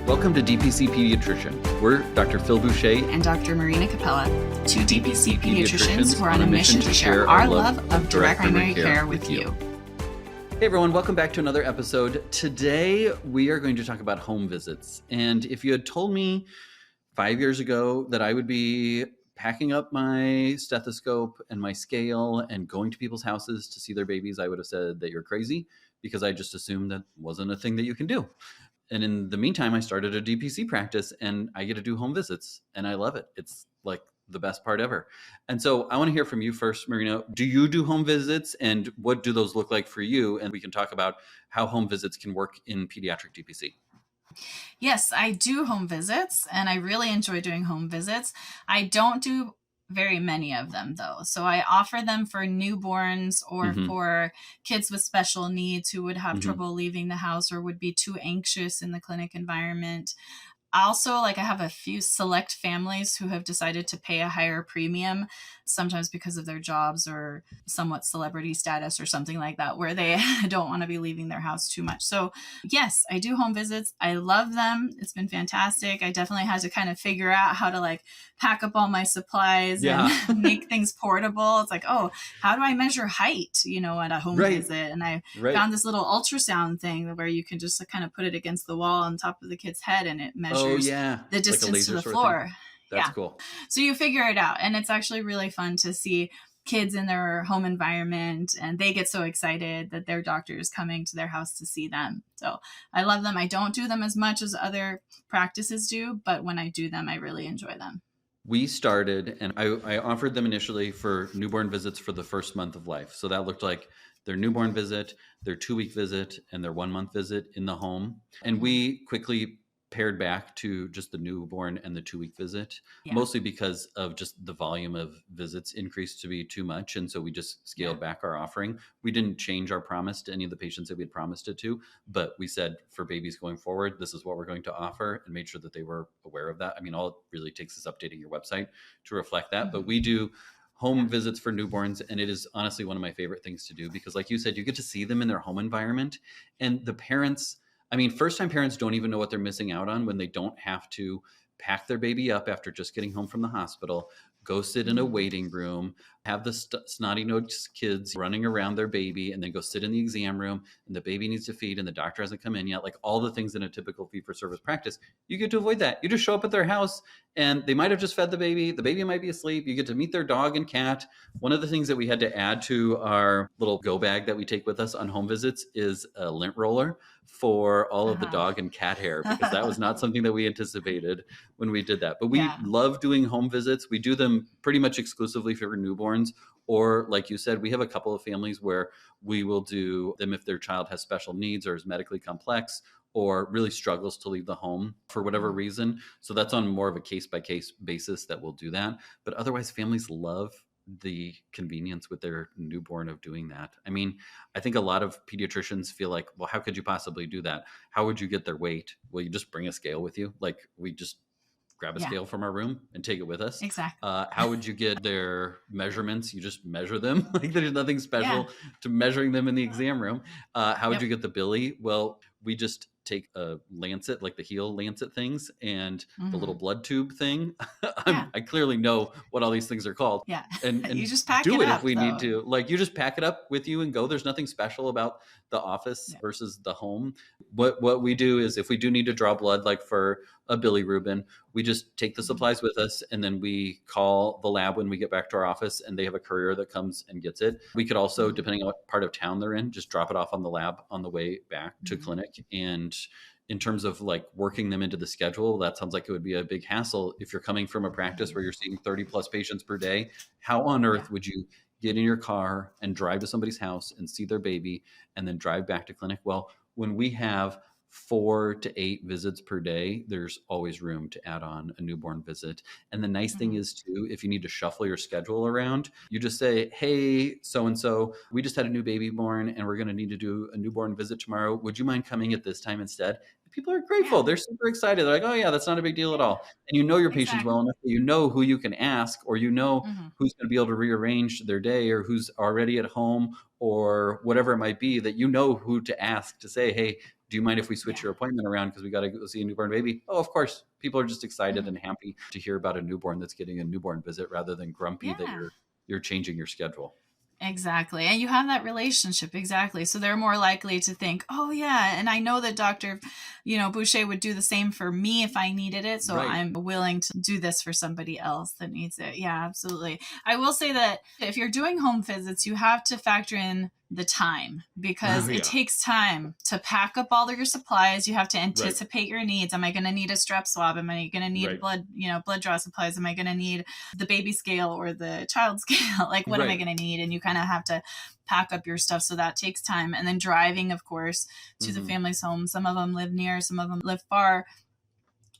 Welcome to DPC Pediatrician. We're Dr. Phil Boucher and Dr. Marina Capella, two DPC pediatricians who are on a mission to share our love of direct primary care with you. Hey everyone, welcome back to another episode. Today we are going to talk about home visits. And if you had told me 5 years ago that I would be packing up my stethoscope and my scale and going to people's houses to see their babies, I would have said that you're crazy, because I just assumed that wasn't a thing that you can do. And in the meantime, I started a DPC practice and I get to do home visits and I love it. It's like the best part ever. And so I want to hear from you first, Marina. Do you do home visits and what do those look like for you? And we can talk about how home visits can work in pediatric DPC. Yes, I do home visits and I really enjoy doing home visits. I don't do very many of them though. So I offer them for newborns or for kids with special needs who would have trouble leaving the house or would be too anxious in the clinic environment. Also, I have a few select families who have decided to pay a higher premium, sometimes because of their jobs or somewhat celebrity status or something like that, where they don't want to be leaving their house too much. So yes, I do home visits. I love them. It's been fantastic. I definitely had to kind of figure out how to pack up all my supplies and make things portable. It's how do I measure height, at a home visit? And I found this little ultrasound thing where you can just kind of put it against the wall on top of the kid's head and it measures the distance to the floor. That's cool. So you figure it out. And it's actually really fun to see kids in their home environment and they get so excited that their doctor is coming to their house to see them. So I love them. I don't do them as much as other practices do, but when I do them, I really enjoy them. We started, and I offered them initially for newborn visits for the first month of life. So that looked like their newborn visit, their 2-week visit, and their 1-month visit in the home. And we quickly pared back to just the newborn and the 2-week visit, mostly because of just the volume of visits increased to be too much. And so we just scaled back our offering. We didn't change our promise to any of the patients that we had promised it to, but we said for babies going forward, this is what we're going to offer, and made sure that they were aware of that. I mean, all it really takes is updating your website to reflect that. But we do home visits for newborns, and it is honestly one of my favorite things to do because, like you said, you get to see them in their home environment, and the parents, first-time parents don't even know what they're missing out on when they don't have to pack their baby up after just getting home from the hospital, go sit in a waiting room, have the snotty-nosed kids running around their baby, and then go sit in the exam room, and the baby needs to feed, and the doctor hasn't come in yet. All the things in a typical fee-for-service practice, you get to avoid that. You just show up at their house, and they might have just fed the baby might be asleep, you get to meet their dog and cat. One of the things that we had to add to our little go bag that we take with us on home visits is a lint roller for all of the dog and cat hair, because that was not something that we anticipated when we did that. But we love doing home visits. We do them pretty much exclusively for newborns, or like you said, we have a couple of families where we will do them if their child has special needs or is medically complex or really struggles to leave the home for whatever reason. So that's on more of a case-by-case basis that we'll do that. But otherwise, families love the convenience with their newborn of doing that. I think a lot of pediatricians feel like, well, how could you possibly do that? How would you get their weight? Well, you just bring a scale with you. We just grab a scale from our room and take it with us. Exactly. How would you get their measurements? You just measure them. There's nothing special to measuring them in the exam room. How would you get the billy? Well, we just take a lancet, the heel lancet things, and the little blood tube thing. I clearly know what all these things are called. Yeah. And you just pack do it it up, if we though. need to. You just pack it up with you and go. There's nothing special about the office versus the home. What we do is, if we do need to draw blood, for a bilirubin, we just take the supplies with us, and then we call the lab when we get back to our office, and they have a courier that comes and gets it. We could also, depending on what part of town they're in, just drop it off on the lab on the way back to clinic. And in terms of working them into the schedule, that sounds like it would be a big hassle. If you're coming from a practice where you're seeing 30 plus patients per day, how on earth would you get in your car and drive to somebody's house and see their baby and then drive back to clinic? Well, when we have 4 to 8 visits per day, there's always room to add on a newborn visit. And the nice thing is too, if you need to shuffle your schedule around, you just say, hey, so-and-so, we just had a new baby born and we're going to need to do a newborn visit tomorrow. Would you mind coming at this time instead? People are grateful. They're super excited. They're like, oh yeah, that's not a big deal at all. And you know your patients well enough that you know who you can ask, or you know who's going to be able to rearrange their day, or who's already at home, or whatever it might be, that you know who to ask to say, hey, do you mind if we switch your appointment around because we got to go see a newborn baby? Oh, of course. People are just excited and happy to hear about a newborn that's getting a newborn visit rather than grumpy that Yeah. you're changing your schedule. Exactly. And you have that relationship. Exactly. So they're more likely to think, oh yeah. And I know that Dr. Boucher would do the same for me if I needed it. So Right. I'm willing to do this for somebody else that needs it. Yeah, absolutely. I will say that if you're doing home visits, you have to factor in the time because it takes time to pack up all of your supplies. You have to anticipate your needs. Am I going to need a strep swab? Am I going to need blood draw supplies? Am I going to need the baby scale or the child scale? Like, what am I going to need? And you kind of have to pack up your stuff. So that takes time. And then driving, of course, to the family's home. Some of them live near, some of them live far.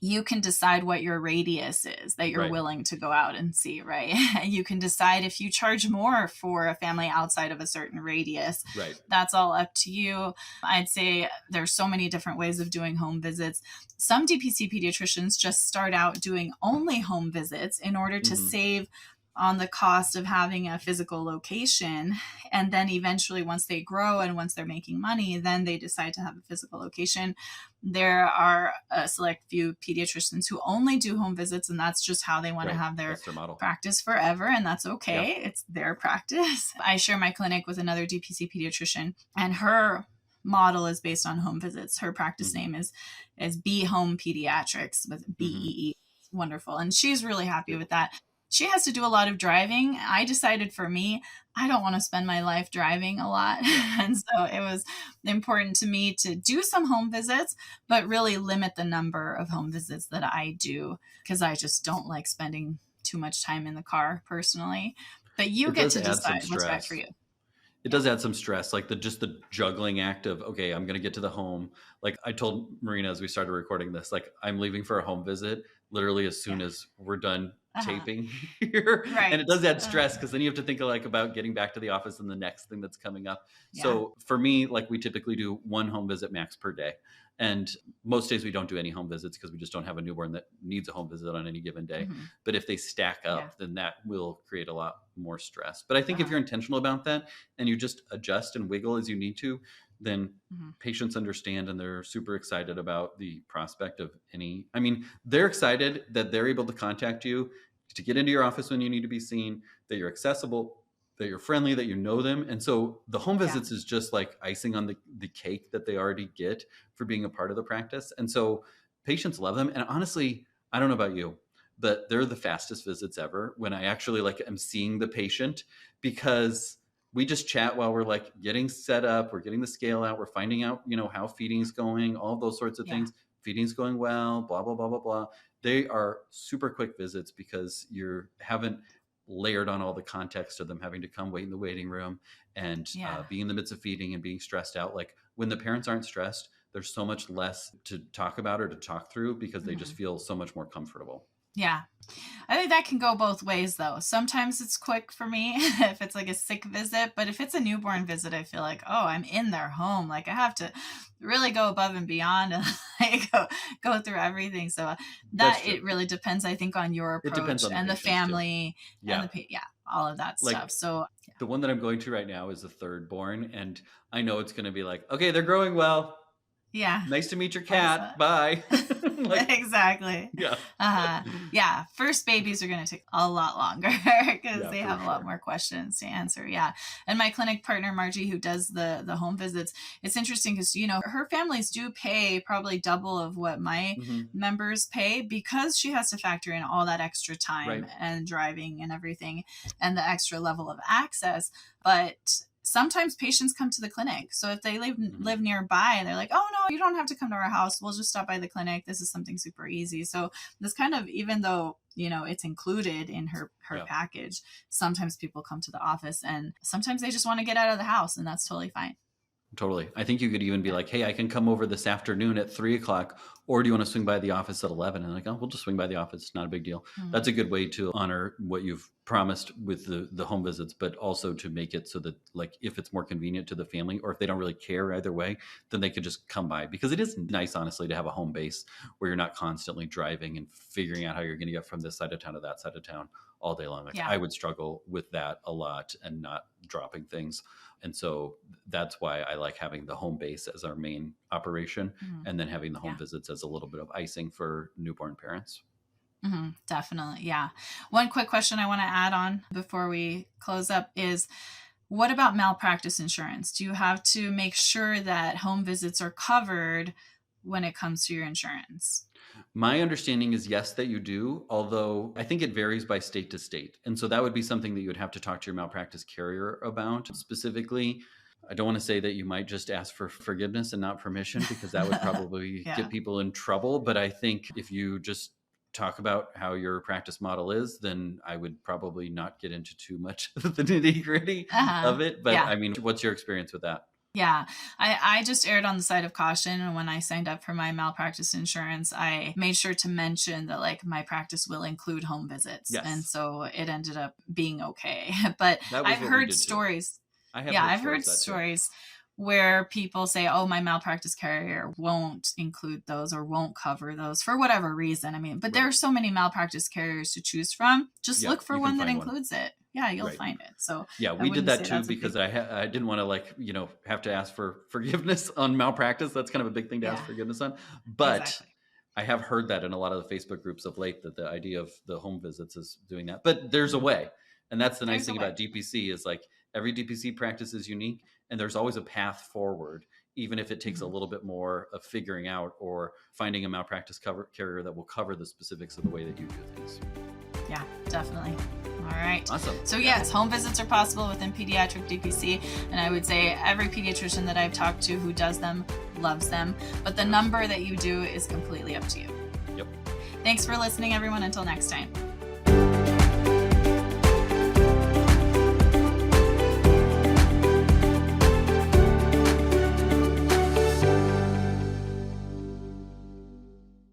You can decide what your radius is that you're willing to go out and see, right? You can decide if you charge more for a family outside of a certain radius. Right. That's all up to you. I'd say there's so many different ways of doing home visits. Some DPC pediatricians just start out doing only home visits in order to save on the cost of having a physical location. And then eventually once they grow and once they're making money, then they decide to have a physical location. There are a select few pediatricians who only do home visits, and that's just how they want to have their practice forever. And that's okay. It's their practice. I share my clinic with another DPC pediatrician, and her model is based on home visits. Her practice name is Be Home Pediatrics with BEE. Wonderful. And she's really happy with that. She has to do a lot of driving. I decided for me, I don't want to spend my life driving a lot. And so it was important to me to do some home visits, but really limit the number of home visits that I do because I just don't like spending too much time in the car personally. But you get to decide what's right for you. It does add some stress, like the juggling act of, okay, I'm going to get to the home. Like I told Marina as we started recording this, like I'm leaving for a home visit literally as soon as we're done taping here. And it does add stress because then you have to think about getting back to the office and the next thing that's coming up. So for me, like we typically do one home visit max per day. And most days we don't do any home visits because we just don't have a newborn that needs a home visit on any given day. But if they stack up, then that will create a lot more stress. But I think if you're intentional about that and you just adjust and wiggle as you need to, then patients understand and they're super excited about the prospect of they're excited that they're able to contact you to get into your office when you need to be seen, that you're accessible, that you're friendly, that you know them. And so the home visits is just like icing on the cake that they already get for being a part of the practice. And so patients love them. And honestly, I don't know about you, but they're the fastest visits ever when I actually am seeing the patient because we just chat while we're getting set up, we're getting the scale out, we're finding out, how feeding's going, all those sorts of things. Feeding's going well, blah, blah, blah, blah, blah. They are super quick visits because you haven't layered on all the context of them having to come wait in the waiting room and be in the midst of feeding and being stressed out. Like when the parents aren't stressed, there's so much less to talk about or to talk through because they just feel so much more comfortable. Yeah. I think that can go both ways though. Sometimes it's quick for me if it's like a sick visit, but if it's a newborn visit, I feel like, oh, I'm in their home. Like I have to really go above and beyond and go through everything. So that it really depends, I think, on your approach and the family and all of that stuff. So the one that I'm going to right now is the third born. And I know it's going to be like, okay, they're growing well. Yeah. Nice to meet your cat. Bye. Exactly. Yeah. First babies are going to take a lot longer because they have a lot more questions to answer. Yeah. And my clinic partner, Margie, who does the home visits, it's interesting because, her families do pay probably double of what my members pay because she has to factor in all that extra time and driving and everything and the extra level of access. But sometimes patients come to the clinic. So if they live nearby, they're like, oh no, you don't have to come to our house. We'll just stop by the clinic. This is something super easy. So this kind of, even though, it's included in her package, sometimes people come to the office and sometimes they just want to get out of the house and that's totally fine. Totally. I think you could even be like, hey, I can come over this afternoon at 3:00, or do you want to swing by the office at 11? And oh, we'll just swing by the office. It's not a big deal. That's a good way to honor what you've promised with the home visits, but also to make it so that if it's more convenient to the family or if they don't really care either way, then they could just come by because it is nice, honestly, to have a home base where you're not constantly driving and figuring out how you're going to get from this side of town to that side of town all day long. I would struggle with that a lot and not dropping things. And so that's why I like having the home base as our main operation, and then having the home visits as a little bit of icing for newborn parents. Definitely. Yeah. One quick question I want to add on before we close up is, what about malpractice insurance? Do you have to make sure that home visits are covered when it comes to your insurance? My understanding is yes, that you do, although I think it varies by state to state. And so that would be something that you would have to talk to your malpractice carrier about specifically. I don't want to say that you might just ask for forgiveness and not permission, because that would probably get people in trouble. But I think if you just talk about how your practice model is, then I would probably not get into too much of the nitty gritty of it. But I mean, what's your experience with that? Yeah, I just erred on the side of caution. And when I signed up for my malpractice insurance, I made sure to mention that like my practice will include home visits. Yes. And so it ended up being okay. But I've heard stories. I've heard stories where people say, oh, my malpractice carrier won't include those or won't cover those for whatever reason. I mean, but there are so many malpractice carriers to choose from. Just look for one that includes it. Yeah, you'll find it. So we did that too, because I didn't want to have to ask for forgiveness on malpractice. That's kind of a big thing to ask forgiveness on. But I have heard that in a lot of the Facebook groups of late, that the idea of the home visits is doing that. But there's a way. And that's the nice thing about DPC is like every DPC practice is unique, and there's always a path forward, even if it takes a little bit more of figuring out or finding a malpractice carrier that will cover the specifics of the way that you do things. Yeah, definitely. All right. Awesome. So yes, home visits are possible within pediatric DPC. And I would say every pediatrician that I've talked to who does them loves them. But the number that you do is completely up to you. Yep. Thanks for listening, everyone. Until next time.